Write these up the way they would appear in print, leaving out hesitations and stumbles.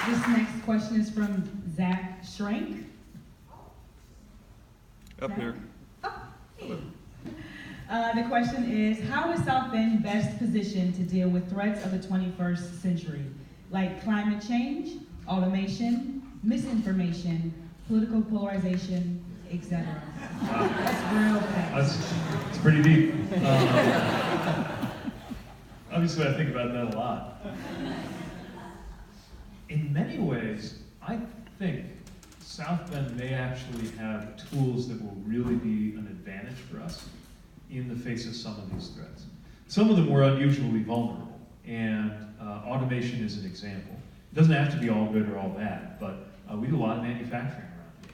This next question is from Zach Schrank. Up Zach? here. Oh, hey. The question is, how is South Bend best positioned to deal with threats of the 21st century, like climate change, automation, misinformation, political polarization, etc.? That's real fast. It's pretty deep. Obviously, I think about that a lot. In many ways, I think South Bend may actually have tools that will really be an advantage for us in the face of some of these threats. Some of them were unusually vulnerable, and automation is an example. It doesn't have to be all good or all bad, but we do a lot of manufacturing around here.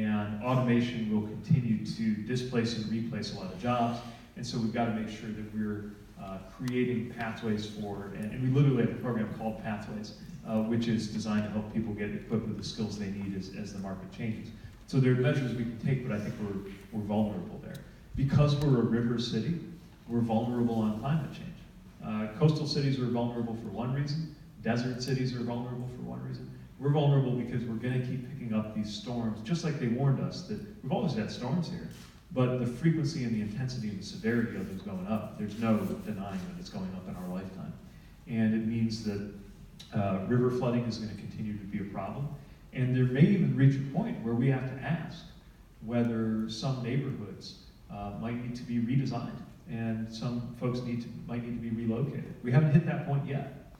And automation will continue to displace and replace a lot of jobs, and so we've got to make sure that we're creating pathways for, and we literally have a program called Pathways, which is designed to help people get equipped with the skills they need as the market changes. So there are measures we can take, but I think we're vulnerable there. Because we're a river city, we're vulnerable on climate change. Coastal cities are vulnerable for one reason. Desert cities are vulnerable for one reason. We're vulnerable because we're going to keep picking up these storms, just like they warned us that we've always had storms here, but the frequency and the intensity and the severity of it's going up. There's no denying that it's going up in our lifetime. And it means that river flooding is going to continue to be a problem. And there may even reach a point where we have to ask whether some neighborhoods might need to be redesigned and some folks might need to be relocated. We haven't hit that point yet.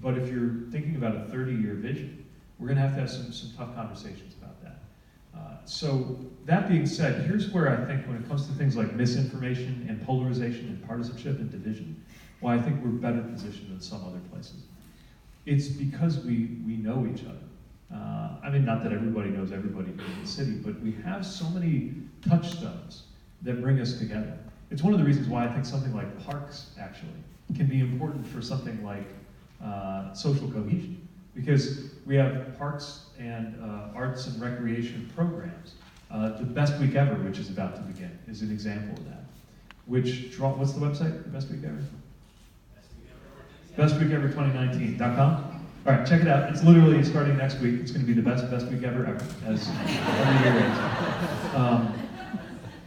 But if you're thinking about a 30-year vision, we're going to have some tough conversations about that. So that being said, here's where I think when it comes to things like misinformation and polarization and partisanship and division, why I think we're better positioned than some other places. It's because we know each other. I mean, not that everybody knows everybody in the city, but we have so many touchstones that bring us together. It's one of the reasons why I think something like parks, actually, can be important for something like social cohesion. Because we have parks and arts and recreation programs. The Best Week Ever, which is about to begin, is an example of that. What's the website, The Best Week Ever? bestweekever2019.com. All right, check it out. It's literally starting next week. It's going to be the best week ever, as every year is.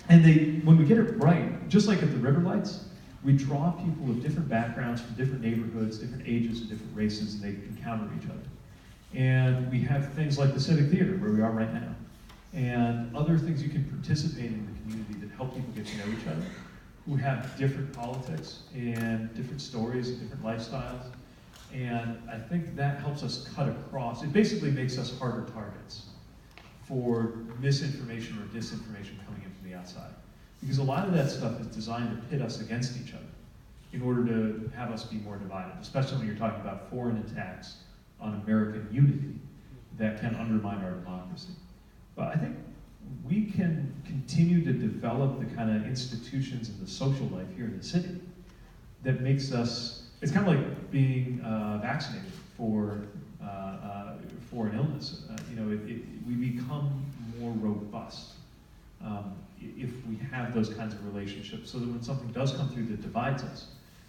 And when we get it right, just like at the River Lights, we draw people with different backgrounds from different neighborhoods, different ages, and different races, and they encounter each other. And we have things like the Civic Theater, where we are right now, and other things you can participate in the community that help people get to know each other, who have different politics and different stories and different lifestyles. And I think that helps us cut across. It basically makes us harder targets for misinformation or disinformation coming in from the outside. Because a lot of that stuff is designed to pit us against each other in order to have us be more divided, especially when you're talking about foreign attacks on American unity that can undermine our democracy. But I think we can continue to develop the kind of institutions and the social life here in the city that makes us, it's kind of like being vaccinated for an illness. We become more robust if we have those kinds of relationships, so that when something does come through that divides us,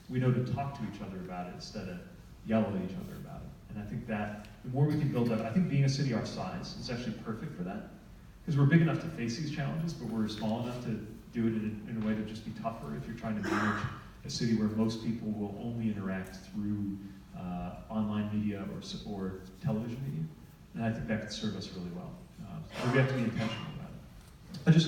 we know to talk to each other about it instead of yell at each other about it. And I think that the more we can build that, I think being a city our size is actually perfect for that. Because we're big enough to face these challenges, but we're small enough to do it in a way to just be tougher if you're trying to manage a city where most people will only interact through online media or television media. And I think that could serve us really well. So we have to be intentional about it. I just